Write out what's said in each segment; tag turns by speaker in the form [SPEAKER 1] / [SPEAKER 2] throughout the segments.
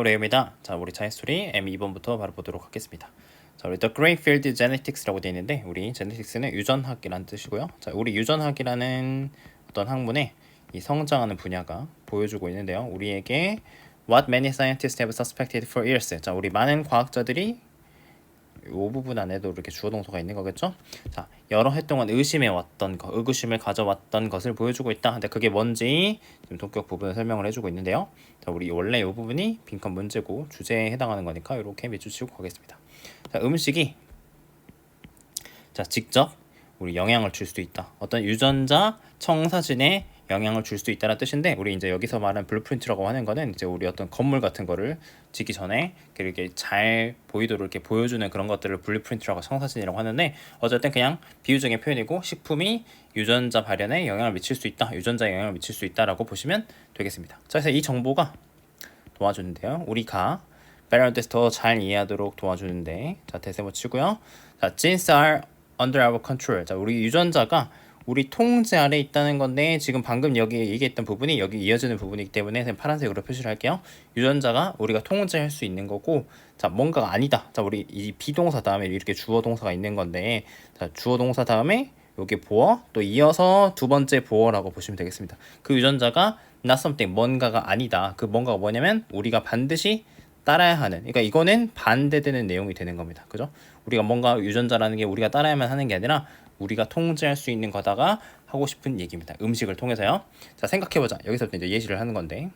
[SPEAKER 1] 레이입니다. 자, 우리 차의 스토리 M2번부터 바로 보도록 하겠습니다. 자, 우리 The Great Field Genetics라고 되어 있는데 우리 Genetics는 유전학이라는 뜻이고요. 자, 우리 유전학이라는 어떤 학문의 이 성장하는 분야가 보여주고 있는데요. 우리에게 What many scientists have suspected for years. 자, 우리 많은 과학자들이 이 부분 안에도 이렇게 주어 동사가 있는 거겠죠. 자, 여러 해 동안 의심해왔던 거, 의구심을 가져왔던 것을 보여주고 있다. 근데 그게 뭔지 지금 동격 부분을 설명을 해주고 있는데요. 자, 우리 원래 이 부분이 빈칸 문제고 주제에 해당하는 거니까 이렇게 밑줄치고 가겠습니다. 자, 음식이 자 직접 우리 영향을 줄 수도 있다. 어떤 유전자 청사진에 영향을 줄 수 있다는 뜻인데 우리 이제 여기서 말하는 블루프린트라고 하는 거는 이제 우리 어떤 건물 같은 거를 짓기 전에 이렇게 잘 보이도록 이렇게 보여주는 그런 것들을 블루프린트라고 청사진이라고 하는데 어쨌든 그냥 비유적인 표현이고 식품이 유전자 발현에 영향을 미칠 수 있다. 유전자에 영향을 미칠 수 있다라고 보시면 되겠습니다. 자, 그래서 이 정보가 도와주는데요. 우리가 베런데스 더 잘 이해하도록 도와주는데 자, 대세모 치고요. 자, genes are under our control. 자, 우리 유전자가 우리 통제 아래 있다는 건데 지금 방금 여기 얘기했던 부분이 여기 이어지는 부분이기 때문에 파란색으로 표시를 할게요. 유전자가 우리가 통제할 수 있는 거고 자, 뭔가가 아니다. 자, 우리 이 비동사 다음에 이렇게 주어 동사가 있는 건데 자, 주어 동사 다음에 여기 보어 또 이어서 두 번째 보어라고 보시면 되겠습니다. 그 유전자가 not something 뭔가가 아니다. 그 뭔가가 뭐냐면 우리가 반드시 따라야 하는, 그러니까 이거는 반대되는 내용이 되는 겁니다. 그죠? 우리가 뭔가 유전자라는 게 우리가 따라야만 하는 게 아니라 우리가 통제할 수 있는 거다가 하고 싶은 얘기입니다. 음식을 통해서요. 자, 생각해보자. 여기서부터 이제 예시를 하는 건데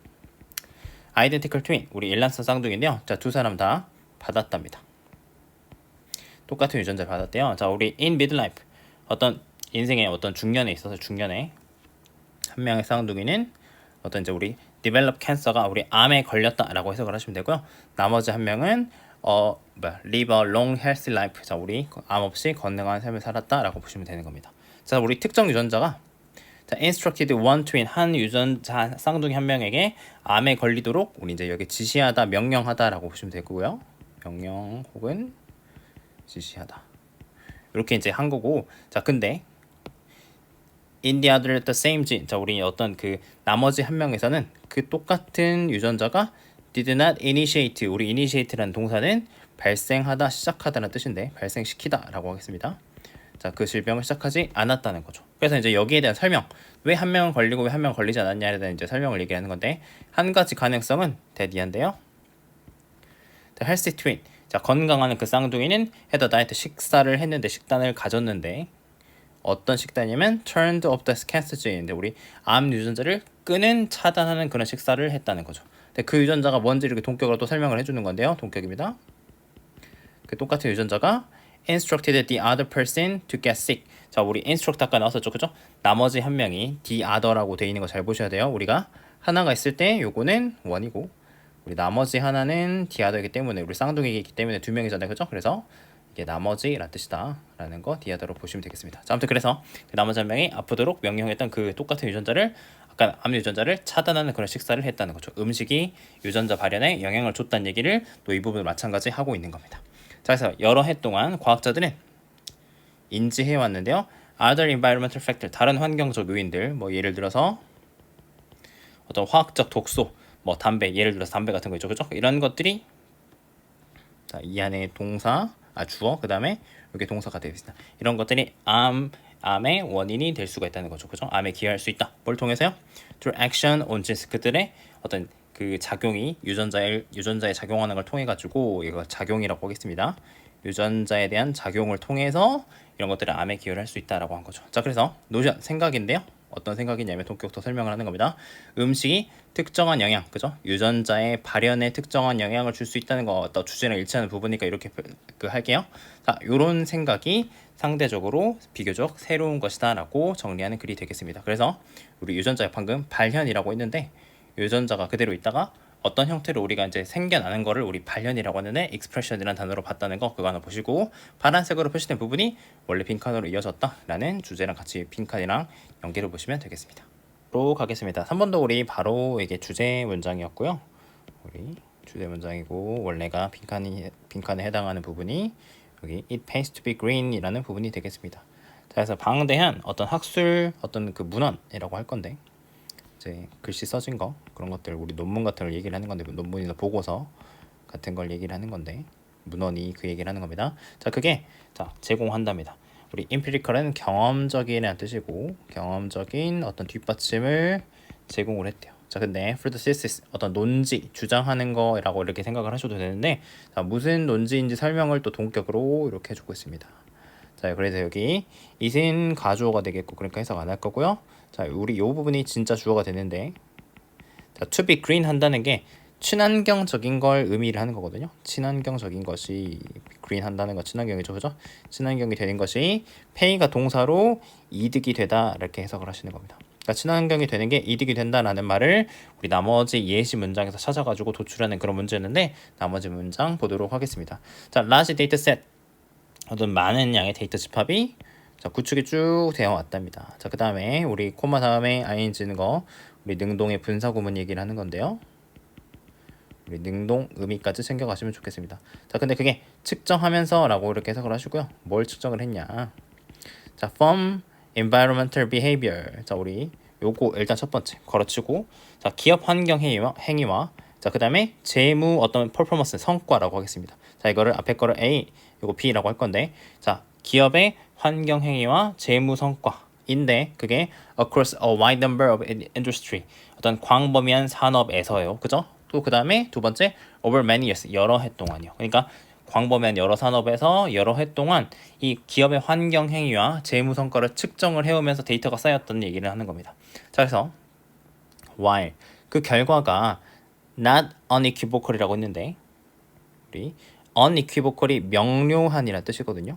[SPEAKER 1] 아이덴티컬 트윈, 우리 일란성 쌍둥이인데요. 자, 두 사람 다 받았답니다. 똑같은 유전자를 받았대요. 자, 우리 in midlife, 어떤 인생의 어떤 중년에 있어서 중년에 한 명의 쌍둥이는 어떤 이제 우리 develop cancer가 우리 암에 걸렸다라고 해석을 하시면 되고요. 나머지 한 명은 live a long healthy life. 자, 우리 암 없이 건강한 삶을 살았다라고 보시면 되는 겁니다. 자, 우리 특정 유전자가 자, instructed one twin, 한 유전자 쌍둥이 한 명에게 암에 걸리도록 우리 이제 여기 지시하다, 명령하다라고 보시면 되고요. 명령 혹은 지시하다. 이렇게 이제 한 거고, 자, 근데 in the other the same gene. 자, 우리 어떤 그 나머지 한 명에서는 그 똑같은 유전자가 did not initiate. 우리 initiate라는 동사는 발생하다, 시작하다는 뜻인데 발생시키다라고 하겠습니다. 자, 그 질병을 시작하지 않았다는 거죠. 그래서 이제 여기에 대한 설명, 왜 한 명은 걸리고 왜 한 명은 걸리지 않았냐에 대한 이제 설명을 얘기하는 건데 한 가지 가능성은 대디한데요. The healthy twin. 자, 건강한 그 쌍둥이는 had a diet, 식사를 했는데 식단을 가졌는데 어떤 식단이냐면 turned off the cancer gene인데 우리 암 유전자를 끄는 차단하는 그런 식사를 했다는 거죠. 근데 그 유전자가 뭔지 이렇게 동격으로 또 설명을 해주는 건데요. 동격입니다. 그 똑같은 유전자가 instructed the other person to get sick. 자, 우리 instruct 아까 나왔었죠, 그죠? 나머지 한 명이 the other라고 돼 있는 거 잘 보셔야 돼요. 우리가 하나가 있을 때 요거는 원이고 우리 나머지 하나는 the other이기 때문에 우리 쌍둥이이기 때문에 두 명이잖아요, 그죠? 그래서 이게 나머지라는 뜻이다 라는 거 the other로 보시면 되겠습니다. 자, 아무튼 그래서 그 나머지 한 명이 아프도록 명령했던 그 똑같은 유전자를 아까 암 유전자를 차단하는 그런 식사를 했다는 거죠. 음식이 유전자 발현에 영향을 줬다는 얘기를 또 이 부분을 마찬가지 하고 있는 겁니다. 자, 그래서 여러 해 동안 과학자들은 인지해 왔는데요. Other environmental factor, 다른 환경적 요인들, 뭐 예를 들어서 어떤 화학적 독소, 뭐 담배, 예를 들어서 담배 같은 거 있죠, 그죠? 이런 것들이 자, 이 안에 동사, 주어, 그 다음에 여기 동사가 되어 있습니다. 이런 것들이 암의 원인이 될 수가 있다는 거죠, 그죠? 암에 기여할 수 있다. 뭘 통해서요? Through action on genes, 그들의 어떤 그 작용이 유전자에 작용하는 걸 통해 가지고 이거 작용이라고 하겠습니다. 유전자에 대한 작용을 통해서 이런 것들을 암에 기여를 할 수 있다라고 한 거죠. 자, 그래서 노션 생각인데요. 어떤 생각이냐면 동격도 설명을 하는 겁니다. 음식이 특정한 영향, 그죠? 유전자의 발현에 특정한 영향을 줄 수 있다는 거 어떤 주제랑 일치하는 부분이니까 이렇게 할게요. 자, 요런 생각이 상대적으로 비교적 새로운 것이다라고 정리하는 글이 되겠습니다. 그래서 우리 유전자의 방금 발현이라고 했는데 유전자가 그대로 있다가 어떤 형태로 우리가 이제 생겨나는 거를 우리 발현이라고 하는데 expression이라는 단어로 봤다는 거 그거 하나 보시고 파란색으로 표시된 부분이 원래 빈칸으로 이어졌다라는 주제랑 같이 빈칸이랑 연계를 보시면 되겠습니다. 로 가겠습니다. 3번도 우리 바로 이게 주제 문장이었고요. 우리 주제 문장이고 원래가 빈칸에 해당하는 부분이 여기 it pays to be green이라는 부분이 되겠습니다. 자, 그래서 방대한 어떤 학술 어떤 그 문헌이라고 할 건데 이제 글씨 써진 거 그런 것들 우리 논문 같은 걸 얘기를 하는 건데 논문이나 보고서 같은 걸 얘기를 하는 건데 문헌이 그 얘기를 하는 겁니다. 자 그게 자 제공한답니다. 우리 empirical은 경험적인이라는 뜻이고 경험적인 어떤 뒷받침을 제공을 했대요. 자 근데 for the thesis 어떤 논지 주장하는 거라고 이렇게 생각을 하셔도 되는데 자 무슨 논지인지 설명을 또 동격으로 이렇게 해주고 있습니다. 자 그래서 여기 it은 가주어가 되겠고 그러니까 해석 안 할 거고요. 자 우리 요 부분이 진짜 주어가 되는데 자 to be green 한다는 게 친환경적인 걸 의미를 하는 거거든요. 친환경적인 것이 green 한다는 거 친환경이죠, 그죠? 친환경이 되는 것이 pay가 동사로 이득이 되다 이렇게 해석을 하시는 겁니다. 그러니까 친환경이 되는 게 이득이 된다라는 말을 우리 나머지 예시 문장에서 찾아가지고 도출하는 그런 문제였는데 나머지 문장 보도록 하겠습니다. 자, large data set 어떤 많은 양의 데이터 집합이 자 구축이 쭉 되어 왔답니다. 자, 그 다음에 우리 코마 다음에 ing는 거 우리 능동의 분사 구문 얘기를 하는 건데요. 우리 능동 의미까지 챙겨가시면 좋겠습니다. 자 근데 그게 측정하면서 라고 이렇게 해석을 하시고요. 뭘 측정을 했냐 자 from environmental behavior 자 우리 요거 일단 첫 번째 걸어치고 자 기업 환경 행위와 자 그 다음에 재무 어떤 퍼포먼스 성과라고 하겠습니다. 자 이거를 앞에 거를 A 요거 B라고 할 건데 자 기업의 환경 행위와 재무 성과인데 그게 across a wide number of industry 어떤 광범위한 산업에서요. 그죠? 또 그 다음에 두 번째 over many years 여러 해 동안이요. 그러니까 광범위한 여러 산업에서 여러 해 동안 이 기업의 환경 행위와 재무 성과를 측정을 해오면서 데이터가 쌓였던 얘기를 하는 겁니다. 자 그래서 while 그 결과가 not unequivocal이라고 했는데 우리 unequivocal이 명료한이라는 뜻이거든요.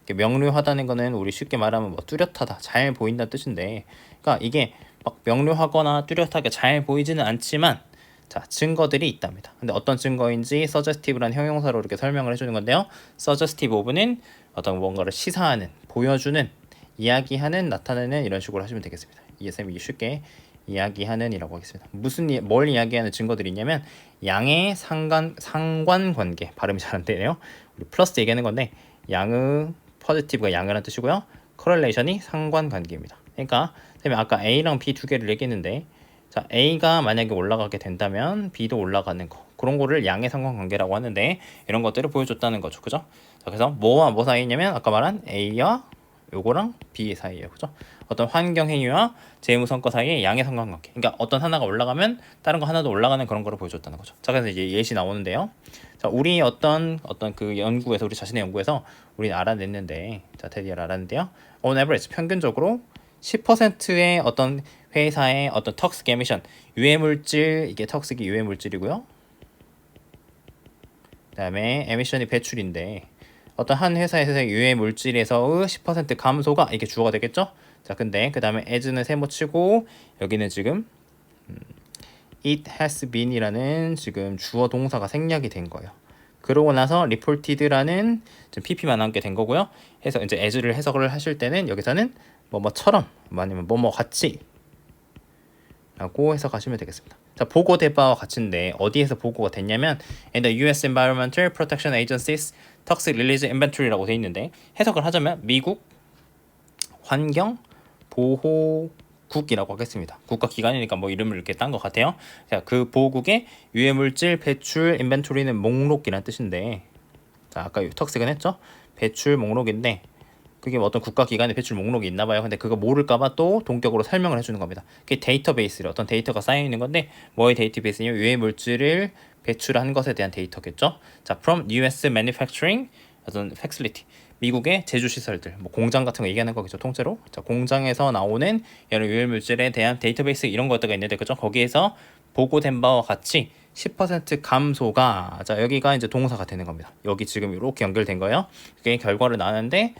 [SPEAKER 1] 명료하다는 거는 우리 쉽게 말하면 뭐 뚜렷하다, 잘 보인다는 뜻인데 그러니까 이게 막 명료하거나 뚜렷하게 잘 보이지는 않지만 자 증거들이 있답니다. 근데 어떤 증거인지 suggestive라는 형용사로 이렇게 설명을 해주는 건데요. suggestive of는 어떤 뭔가를 시사하는, 보여주는, 이야기하는, 나타내는 이런 식으로 하시면 되겠습니다. ESM이 쉽게 이야기하는 이라고 하겠습니다. 뭘 이야기하는 증거들이 있냐면 양의 상관관계 발음이 잘 안 되네요. 우리 플러스 얘기하는 건데 양의 positive가 양이라는 뜻이고요. correlation이 상관관계입니다. 그러니까 아까 A랑 B 두 개를 얘기했는데 자 A가 만약에 올라가게 된다면 B도 올라가는 거 그런 거를 양의 상관관계라고 하는데 이런 것들을 보여줬다는 거죠. 그죠? 자 그래서 뭐와 뭐 사이냐면 아까 말한 A와 요거랑 B 사이에요. 그죠? 어떤 환경 행위와 재무 성과 사이의 양의 상관관계. 그러니까 어떤 하나가 올라가면 다른 거 하나도 올라가는 그런 거를 보여줬다는 거죠. 자 그래서 이제 예시 나오는데요. 자 우리 어떤 그 연구에서 우리 자신의 연구에서 우리는 알아냈는데 자 테디를 알았는데요. On average 평균적으로 10%의 어떤 회사의 어떤 턱스기 에미션 유해물질 이게 턱스기 유해물질이고요. 그다음에 에미션이 배출인데 어떤 한 회사에서의 유해물질에서의 10% 감소가 이게 주어가 되겠죠. 자 근데 그 다음에 as는 세모치고 여기는 지금 it has been이라는 지금 주어 동사가 생략이 된 거예요. 그러고 나서 reported라는 지금 pp만 함께 된 거고요. 해서 이제 as를 해석을 하실 때는 여기서는 뭐뭐처럼 아니면 뭐뭐 같이 라고 해석하시면 되겠습니다. 자 보고된 바와 같은데 어디에서 보고가 됐냐면 in the US Environmental Protection Agency's Toxic Release Inventory라고 돼 있는데 해석을 하자면 미국 환경 보호국이라고 하겠습니다. 국가기관이니까 뭐 이름을 이렇게 딴 것 같아요. 자, 그 보호국의 유해물질 배출 인벤토리는 목록이라는 뜻인데 자 아까 턱색은 했죠? 배출 목록인데 그게 뭐 어떤 국가기관의 배출 목록이 있나 봐요. 근데 그거 모를까봐 또 동격으로 설명을 해주는 겁니다. 그게 데이터베이스로 어떤 데이터가 쌓여 있는 건데 뭐의 데이터베이스냐면 유해물질을 배출한 것에 대한 데이터겠죠. 자, from US manufacturing 어떤 facility 미국의 제조시설들, 뭐 공장 같은 거 얘기하는 거겠죠, 통째로. 자, 공장에서 나오는 여러 유해물질에 대한 데이터베이스 이런 것들가 있는데, 그죠? 거기에서 보고된 바와 같이 10% 감소가, 자, 여기가 이제 동사가 되는 겁니다. 여기 지금 이렇게 연결된 거예요. 그게 결과를 나는데,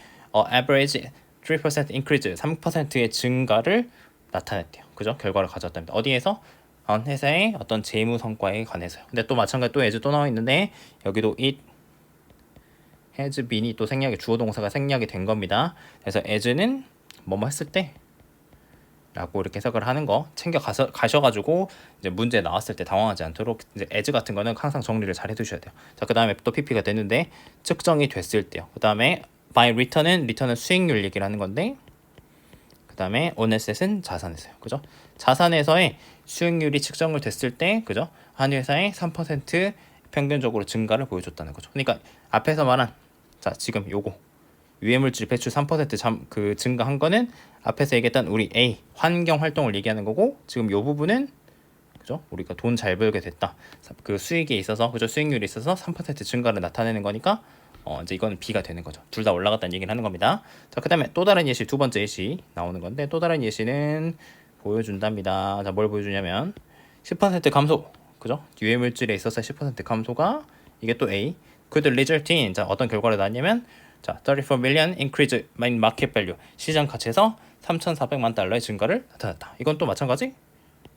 [SPEAKER 1] average 3% increase, 3%의 증가를 나타냈대요. 그죠? 결과를 가져왔답니다. 어디에서? 회사의 어떤 재무 성과에 관해서요. 근데 또 마찬가지 또 as 또 나와 있는데, 여기도 it has been이 또 생략이 주어 동사가 생략이 된 겁니다. 그래서 as는 뭐뭐 했을 때 라고 이렇게 해석을 하는 거 챙겨 가셔가지고 이제 문제 나왔을 때 당황하지 않도록 이제 as 같은 거는 항상 정리를 잘 해두셔야 돼요. 자, 그 다음에 또 pp가 됐는데 측정이 됐을 때요. 그 다음에 by return은 수익률 얘기를 하는 건데 그 그다음에 on asset은 자산에서요. 그죠? 자산에서의 수익률이 측정을 됐을 때 그죠? 한 회사의 3% 평균적으로 증가를 보여줬다는 거죠. 그러니까 앞에서 말한 자, 지금 요거 유해물질 배출 3% 증가한 거는 앞에서 얘기했던 우리 A 환경 활동을 얘기하는 거고 지금 요 부분은 그죠? 우리가 돈 잘 벌게 됐다. 그 수익에 있어서 그죠? 수익률이 있어서 3% 증가를 나타내는 거니까 이제 이건 B가 되는 거죠. 둘 다 올라갔다는 얘기를 하는 겁니다. 자, 그다음에 또 다른 예시 두 번째 예시 나오는 건데 또 다른 예시는 보여준답니다. 자, 뭘 보여주냐면 10% 감소. 그죠? 유해물질에 있어서 10% 감소가 이게 또 A could result in 자, 어떤 결과를 낳냐면 자, 34 million increase in market value 시장 가치에서 3,400만 달러의 증가를 나타났다. 이건 또 마찬가지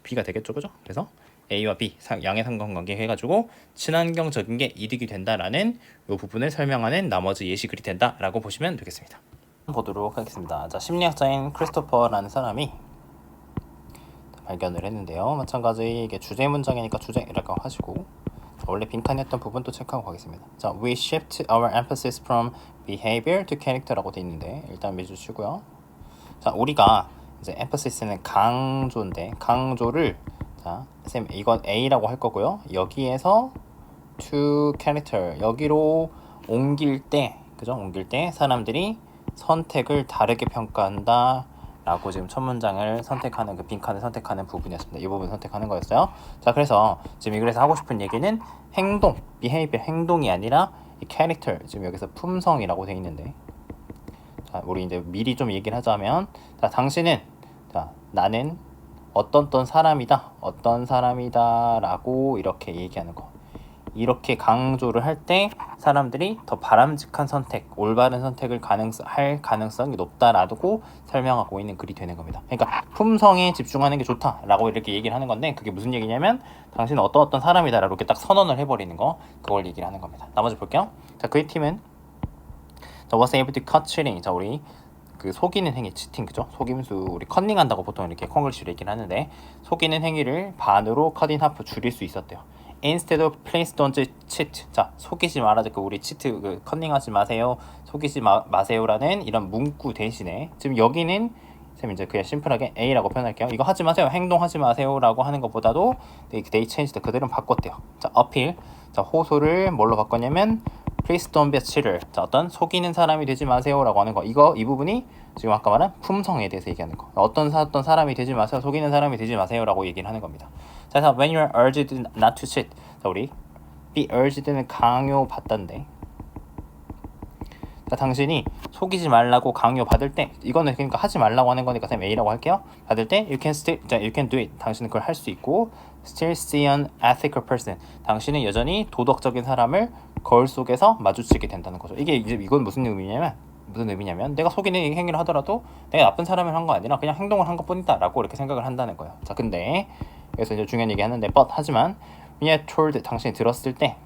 [SPEAKER 1] B가 되겠죠, 그죠? 그래서 A와 B 양의 상관관계 해가지고 친환경적인 게 이득이 된다라는 이 부분을 설명하는 나머지 예시글이 된다라고 보시면 되겠습니다. 보도록 하겠습니다. 자, 심리학자인 크리스토퍼라는 사람이 발견을 했는데요. 마찬가지 이게 주제 문장이니까 주제라고 하시고 원래 빈칸이었던 부분도 체크하고 가겠습니다. 자, we shift our emphasis from behavior to character라고 돼 있는데 일단 믿어주시고요. 자, 우리가 이제 emphasis는 강조인데 강조를 자, 쌤 이건 A라고 할 거고요. 여기에서 to character 여기로 옮길 때 그죠? 옮길 때 사람들이 선택을 다르게 평가한다. 라고 지금 첫 문장을 선택하는 그 빈칸을 선택하는 부분이었습니다. 이 부분 선택하는 거였어요. 자, 그래서 지금 이글에서 하고 싶은 얘기는 행동, behavior 행동이 아니라 이 character 지금 여기서 품성이라고 돼 있는데 자, 우리 이제 미리 좀 얘기를 하자면 자, 당신은 자, 나는 어떤 사람이다라고 이렇게 얘기하는 거. 이렇게 강조를 할 때 사람들이 더 바람직한 선택, 올바른 선택을 할 가능성이 높다라고 설명하고 있는 글이 되는 겁니다. 그러니까 품성에 집중하는 게 좋다라고 이렇게 얘기를 하는 건데 그게 무슨 얘기냐면 당신은 어떤 사람이다라고 이렇게 딱 선언을 해버리는 거 그걸 얘기를 하는 겁니다. 나머지 볼게요. 자, 그의 팀은 자, was able to cut cheating. 자, 우리 그 속이는 행위, 치팅 그죠? 속임수 우리 컨닝한다고 보통 이렇게 콩글리시로 얘기를 하는데 속이는 행위를 반으로 cut in half 줄일 수 있었대요. Instead of please don't cheat. 자, 속이지 말아줘. 우리 치트 컨닝하지 마세요. 속이지 마세요라는 이런 문구 대신에 지금 여기는 쌤 이제 그냥 심플하게 A라고 표현할게요. 이거 하지 마세요. 행동하지 마세요라고 하는 것보다도 they changed 그대로 바꿨대요. 자, appeal. 자, 호소를 뭘로 바꿨냐면 please don't be a cheater. 자, 어떤 속이는 사람이 되지 마세요라고 하는 거. 이 부분이 지금 아까 말한 품성에 대해서 얘기하는 거. 어떤 사람이 되지 마세요. 속이는 사람이 되지 마세요라고 얘기를 하는 겁니다. 자, 그래서 when you are urged not to cheat. 자, 우리 be urged는 강요받던데. 자, 당신이 속이지 말라고 강요받을 때 이거는 그러니까 하지 말라고 하는 거니까 쌤 A라고 할게요. 받을 때 you can do it. 당신은 그걸 할 수 있고 still see an ethical person. 당신은 여전히 도덕적인 사람을 거울 속에서 마주치게 된다는 거죠. 이건 무슨 의미냐면 내가 속이는 행위를 하더라도 내가 나쁜 사람을 한 거 아니라 그냥 행동을 한 것뿐이다 라고 이렇게 생각을 한다는 거예요. 자, 근데 여기서 이제 중요한 얘기 하는데 하지만 when you are told 당신이 들었을 때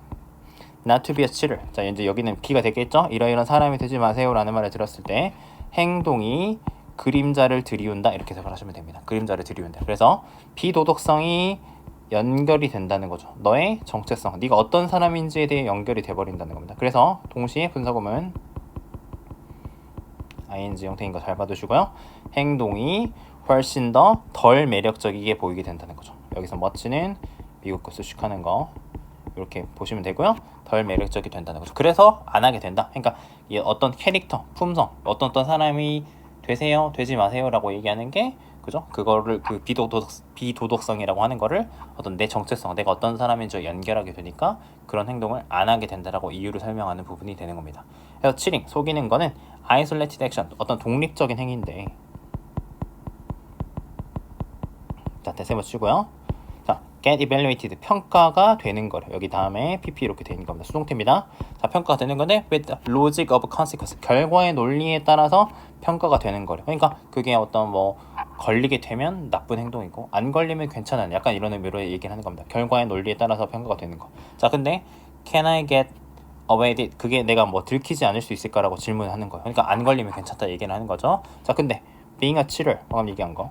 [SPEAKER 1] not to be a cheater. 자, 이제 여기는 B가 되겠죠? 이런 사람이 되지 마세요 라는 말을 들었을 때 행동이 그림자를 들이운다 이렇게 해석을 하시면 됩니다. 그림자를 들이운다. 그래서 비도덕성이 연결이 된다는 거죠. 너의 정체성, 네가 어떤 사람인지에 대해 연결이 돼버린다는 겁니다. 그래서 동시에 분사구문 ing 형태인 거 잘 봐두시고요. 행동이 훨씬 덜 매력적이게 보이게 된다는 거죠. 여기서 멋지는 미국 거 수식하는 거 이렇게 보시면 되고요. 덜 매력적이 된다는 거죠. 그래서 안 하게 된다. 그러니까 이 어떤 캐릭터, 품성, 어떤 사람이 되세요, 되지 마세요라고 얘기하는 게 그죠? 그거를 그 비도덕성이라고 하는 거를 어떤 내 정체성, 내가 어떤 사람인지 연결하게 되니까 그런 행동을 안 하게 된다라고 이유를 설명하는 부분이 되는 겁니다. 그래서 치링, 속이는 거는 isolated action, 어떤 독립적인 행위인데 자, 대세모 치고요. 자, get evaluated, 평가가 되는 거래요. 여기 다음에 PP 이렇게 되는 겁니다. 수동태입니다. 자, 평가가 되는 건데 with logic of consequence, 결과의 논리에 따라서 평가가 되는 거래요. 그러니까 그게 어떤 걸리게 되면 나쁜 행동이고 안 걸리면 괜찮은 약간 이런 의미로 얘기를 하는 겁니다. 결과의 논리에 따라서 평가가 되는 거. 자, 근데 can I get away with it? 그게 내가 들키지 않을 수 있을까라고 질문을 하는 거예요. 그러니까 안 걸리면 괜찮다 얘기를 하는 거죠. 자, 근데 being a cheater 방금 얘기한 거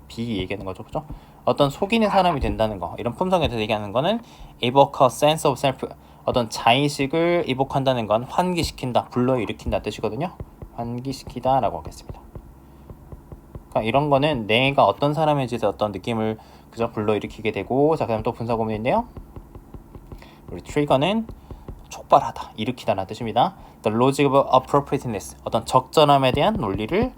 [SPEAKER 1] B 얘기하는 거죠, 그죠? 어떤 속이는 사람이 된다는 거, 이런 품성에 대해서 얘기하는 거는 evoke a sense of self, 어떤 자의식을 evoke한다는 건 환기시킨다, 불러일으킨다 뜻이거든요. 환기시키다라고 하겠습니다. 그러니까 이런 거는 내가 어떤 사람인지에 어떤 느낌을 그저 불러일으키게 되고, 자 그다음 또 분사 구문인데요. 우리 trigger는 촉발하다, 일으키다라는 뜻입니다. The logic of appropriateness, 어떤 적절함에 대한 논리를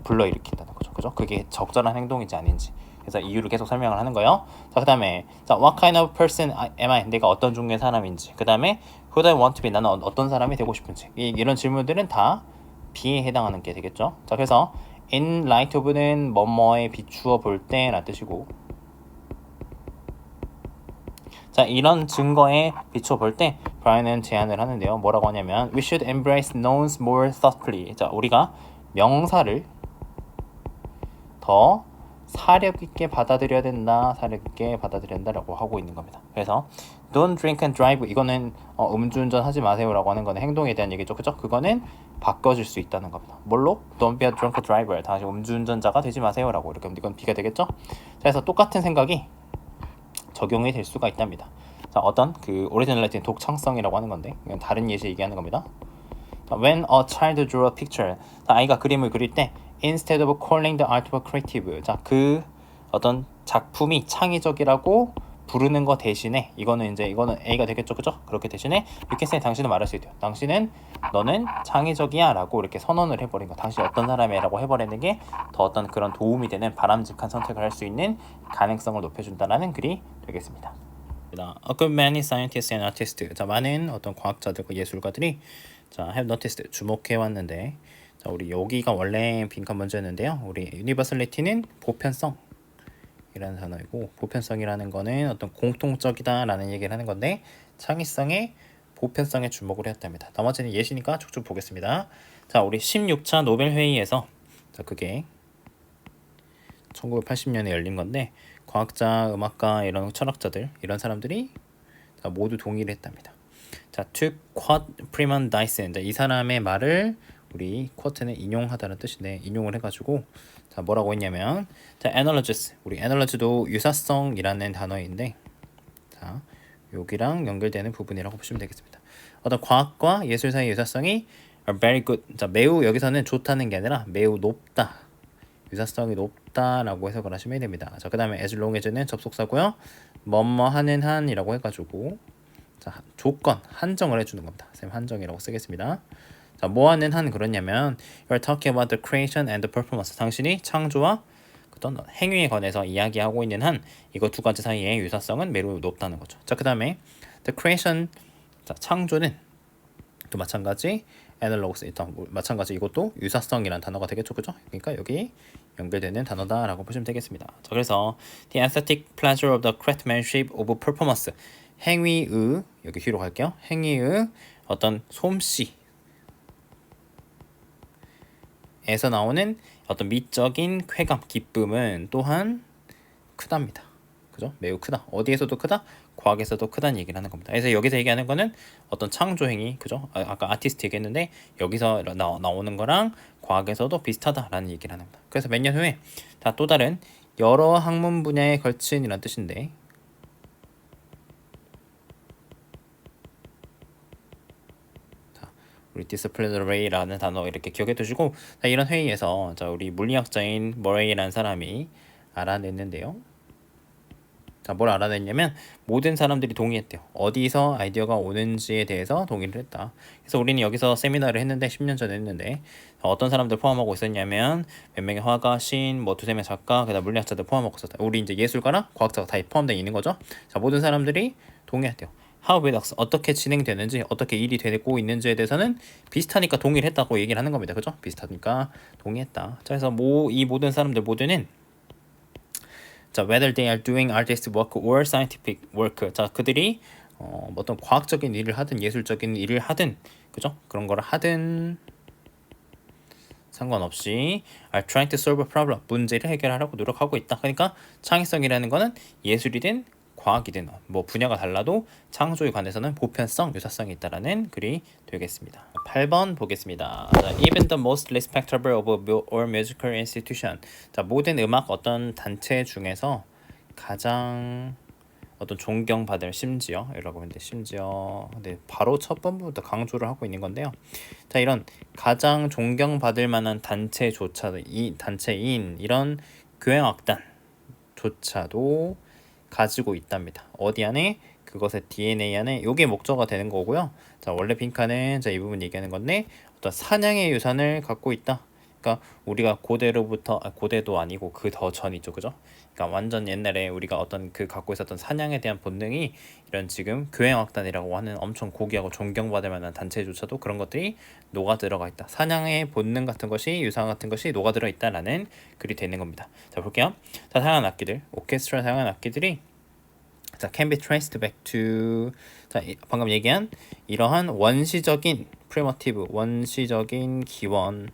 [SPEAKER 1] 불러일으킨다는 거죠. 그죠? 그게 적절한 행동인지 아닌지. 그래서 이유를 계속 설명을 하는 거예요. 자, 그다음에 자, what kind of person am I? 내가 어떤 종류의 사람인지. 그다음에 who do I want to be? 나는 어떤 사람이 되고 싶은지. 이런 질문들은 다 B에 해당하는 게 되겠죠. 자, 그래서 in light of는 뭐뭐에 비추어 볼 때라는 뜻이고, 자, 이런 증거에 비추어 볼 때 브라이언은 제안을 하는데요. 뭐라고 하냐면 we should embrace nouns more thoughtfully. 자, 우리가 명사를 더 사력 있게 받아들여야 된다. 사력 있게 받아들여야 된다라고 하고 있는 겁니다. 그래서 don't drink and drive, 이거는 음주운전 하지 마세요라고 하는 거는 행동에 대한 얘기죠. 그죠? 그거는 바꿔줄 수 있다는 겁니다. 뭘로? Don't be a drunk driver. 다시 음주운전자가 되지 마세요라고. 이렇게 이건 B가 되겠죠? 그래서 똑같은 생각이 적용이 될 수가 있답니다. 자, 어떤 그 오리지널리티는 독창성이라고 하는 건데, 이건 다른 예시 얘기하는 겁니다. When a child drew a picture, 자, 아이가 그림을 그릴 때 instead of calling the artwork creative, 자, 그 어떤 작품이 창의적이라고 부르는 거 대신에 이거는 A가 되겠죠, 그죠? 그렇게 대신에 you can say, 당신은 말할 수 있대요. 당신은, 너는 창의적이야라고 이렇게 선언을 해버린 거. 당신 어떤 사람이야라고 해버리는 게 더 어떤 그런 도움이 되는 바람직한 선택을 할 수 있는 가능성을 높여준다라는 글이 되겠습니다. A good many scientists and artists, 자, 많은 어떤 과학자들과 예술가들이 자 have noticed, 주목해 왔는데, 자, 우리 여기가 원래 빈칸 문제였는데요. 우리 universality는 보편성 이라는 단어이고, 보편성이라는 거는 어떤 공통적이다라는 얘기를 하는 건데, 창의성의 보편성에 주목을 했답니다. 나머지는 예시니까 쭉쭉 보겠습니다. 자, 우리 16차 노벨 회의에서, 자, 그게 1980년에 열린 건데, 과학자, 음악가, 이런 철학자들, 이런 사람들이 자, 모두 동의를 했답니다. 자, to quote Freeman Dyson, 자, 이 사람의 말을 우리 quote는 인용하다는 뜻인데, 인용을 해가지고 자, 뭐라고 했냐면, 자, analogies, 우리 analogy도 유사성이라는 단어인데, 자, 여기랑 연결되는 부분이라고 보시면 되겠습니다. 어떤 과학과 예술 사이의 유사성이 are very good, 자, 매우, 여기서는 좋다는 게 아니라 매우 높다, 유사성이 높다라고 해석을 하시면 됩니다. 자, 그 다음에 as long as는 접속사고요. 뭐뭐 하는 한이라고 해가지고, 자, 조건, 한정을 해주는 겁니다. 쌤 한정이라고 쓰겠습니다. 자, 뭐 하는 한 그러냐면 you're talking about the creation and the performance, 당신이 창조와 어떤 행위에 관해서 이야기하고 있는 한, 이거 두 가지 사이의 유사성은 매우 높다는 거죠. 자, 그 다음에 the creation, 자, 창조는 또 마찬가지 analogs, 일단 마찬가지 이것도 유사성이라는 단어가 되겠죠, 그죠? 그러니까 여기 연결되는 단어다라고 보시면 되겠습니다. 자, 그래서 the aesthetic pleasure of the craftsmanship of performance, 행위의, 여기 뒤로 갈게요. 행위의 어떤 솜씨 에서 나오는 어떤 미적인 쾌감, 기쁨은 또한 크답니다. 그죠? 매우 크다. 어디에서도 크다? 과학에서도 크다는 얘기를 하는 겁니다. 그래서 여기서 얘기하는 거는 어떤 창조 행위, 그죠? 아까 아티스트 얘기했는데 여기서 나오는 거랑 과학에서도 비슷하다라는 얘기를 하는 겁니다. 그래서 몇 년 후에 자, 또 다른 여러 학문 분야에 걸친이라는 뜻인데, 우리 disciplinary 라는 단어 이렇게 기억해 두시고, 자, 이런 회의에서 자, 우리 물리학자인 머레이라는 사람이 알아냈는데요. 자, 뭘 알아냈냐면 모든 사람들이 동의했대요. 어디서 아이디어가 오는지에 대해서 동의를 했다. 그래서 우리는 여기서 세미나를 했는데 10년 전에 했는데 어떤 사람들 포함하고 있었냐면 몇 명의 화가, 시인, 뭐 두세 명의 작가, 그다음 물리학자들 포함하고 있었다. 우리 이제 예술가랑 과학자가 다 포함되어 있는 거죠. 자, 모든 사람들이 동의했대요. How it works, 어떻게 진행되는지, 어떻게 일이 되고 있는지에 대해서는 비슷하니까 동의를 했다고 얘기를 하는 겁니다. 그죠? 비슷하니까 동의했다. 자, 그래서 이 모든 사람들 모두는 자, whether they are doing artist work or scientific work, 자, 그들이 어떤 과학적인 일을 하든 예술적인 일을 하든, 그죠? 그런 거를 하든 상관없이 are trying to solve a problem, 문제를 해결하려고 노력하고 있다. 그러니까 창의성이라는 거는 예술이든 과학이든 뭐 분야가 달라도 창조에 관해서는 보편성, 유사성이 있다라는 글이 되겠습니다. 8번 보겠습니다. 자, even the most respectable of or musical institution, 자, 모든 음악 어떤 단체 중에서 가장 어떤 존경받을 심지어라고 하는데 심지어 근데 바로 첫 번부터 강조를 하고 있는 건데요. 자, 이런 가장 존경받을 만한 단체조차도 이 단체인 이런 교향악단조차도 가지고 있답니다. 어디 안에? 그것의 DNA 안에 요게 목적어가 되는 거고요. 자, 원래 빈칸은 자, 이 부분 얘기하는 건데 어떤 사냥의 유산을 갖고 있다. 그러니까 우리가 고대로부터 고대도 아니고 그 더 전이죠, 그죠? 그러니까 완전 옛날에 우리가 어떤 그 갖고 있었던 사냥에 대한 본능이 이런 지금 교향악단이라고 하는 엄청 고귀하고 존경받을 만한 단체조차도 그런 것들이 녹아 들어가 있다. 사냥의 본능 같은 것이 유산 같은 것이 녹아 들어 있다라는 글이 되는 겁니다. 자, 볼게요. 자, 다양한 악기들, 오케스트라 다양한 악기들이 자, can be traced back to 자, 방금 얘기한 이러한 원시적인 primitive 원시적인 기원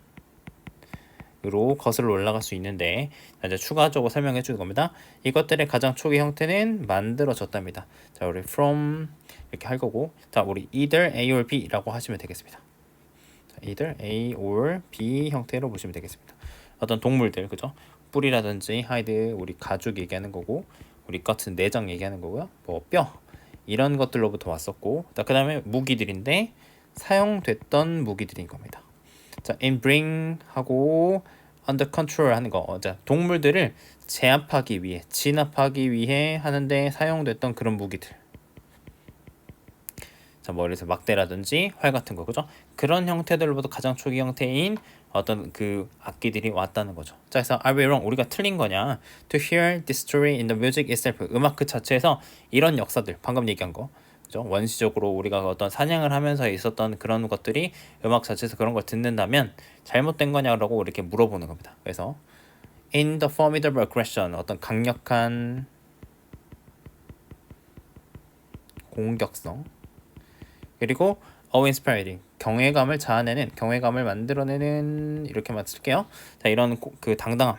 [SPEAKER 1] 으로 거슬러 올라갈 수 있는데 이제 추가적으로 설명해 주는 겁니다. 이것들의 가장 초기 형태는 만들어졌답니다. 자, 우리 from 이렇게 할 거고, 자, 우리 either A or B라고 하시면 되겠습니다. 자, either A or B 형태로 보시면 되겠습니다. 어떤 동물들, 그죠? 뿔이라든지 하이드, 우리 가죽 얘기하는 거고, 우리 같은 내장 얘기하는 거고요. 뭐 뼈 이런 것들로부터 왔었고, 그 다음에 무기들인데 사용됐던 무기들인 겁니다. 자, in bring 하고 under control 하는 거. 자, 동물들을 제압하기 위해, 진압하기 위해 하는데 사용됐던 그런 무기들. 자, 뭐 예를 들어서 막대라든지 활 같은 거, 그죠? 그런 형태들로부터 가장 초기 형태인 어떤 그 악기들이 왔다는 거죠. 자, 그래서 are we wrong? 우리가 틀린 거냐? To hear this story in the music itself. 음악 그 자체에서 이런 역사들, 방금 얘기한 거. 원시적으로 우리가 어떤 사냥을 하면서 있었던 그런 것들이 음악 자체에서 그런 걸 듣는다면 잘못된 거냐라고 이렇게 물어보는 겁니다. 그래서 in the formidable aggression 어떤 강력한 공격성 그리고 awe-inspiring 경외감을 자아내는 경외감을 만들어내는 이렇게만 쓸게요. 자, 이런 그 당당함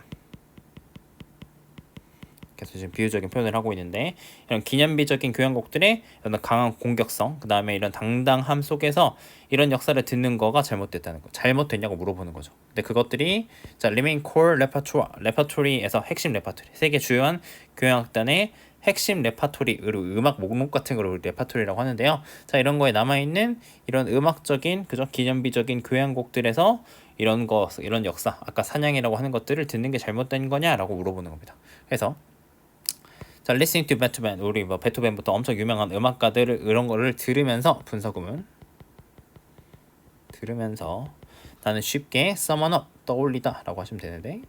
[SPEAKER 1] 그래서 지금 비유적인 표현을 하고 있는데 이런 기념비적인 교향곡들의 이런 강한 공격성 그 다음에 이런 당당함 속에서 이런 역사를 듣는 거가 잘못됐다는 거 잘못됐냐고 물어보는 거죠. 근데 그것들이 자 remain core 레퍼토리에서 핵심 레퍼토리 세계 주요한 교향악단의 핵심 레퍼토리 음악 목록 같은 걸 레퍼토리라고 하는데요. 자, 이런 거에 남아있는 이런 음악적인 그죠 기념비적인 교향곡들에서 이런 거 이런 역사 아까 사냥이라고 하는 것들을 듣는 게 잘못된 거냐라고 물어보는 겁니다. 그래서 자, listening to 베토벤 우리 뭐 베토벤부터 엄청 유명한 음악가들을 이런 거를 들으면서 분석음은 들으면서 나는 쉽게 summon up 떠올리다라고 하시면 되는데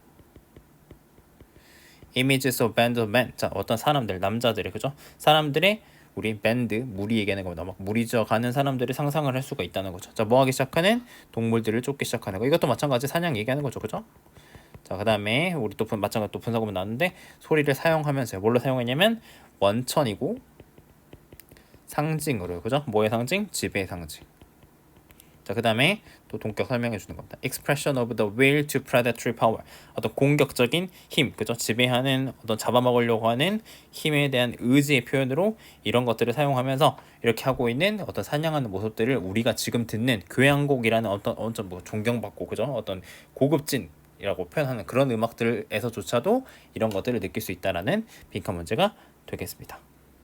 [SPEAKER 1] images of band of men 자 어떤 사람들 남자들이 그죠 사람들의 우리 밴드 무리 얘기하는 겁니다. 막 무리져 가는 사람들이 상상을 할 수가 있다는 거죠. 자, 뭐 하기 시작하는 동물들을 쫓기 시작하는 거 이것도 마찬가지 사냥 얘기하는 거죠, 그죠? 자, 그 다음에 우리 또 마찬가지 또 분석음은 나왔는데 소리를 사용하면서 뭘로 사용했냐면 원천이고 상징으로 그죠? 뭐의 상징? 지배의 상징. 자, 그 다음에 또 동격 설명해 주는 겁니다. Expression of the will to predatory power. 어떤 공격적인 힘, 그죠? 지배하는 어떤 잡아먹으려고 하는 힘에 대한 의지의 표현으로 이런 것들을 사용하면서 이렇게 하고 있는 어떤 사냥하는 모습들을 우리가 지금 듣는 교향곡이라는 어떤 뭐 존경받고 그죠? 어떤 고급진 이라고 표현하는 그런 음악들에서조차도 이런 것들을 느낄 수 있다라는 빈칸 문제가 되겠습니다.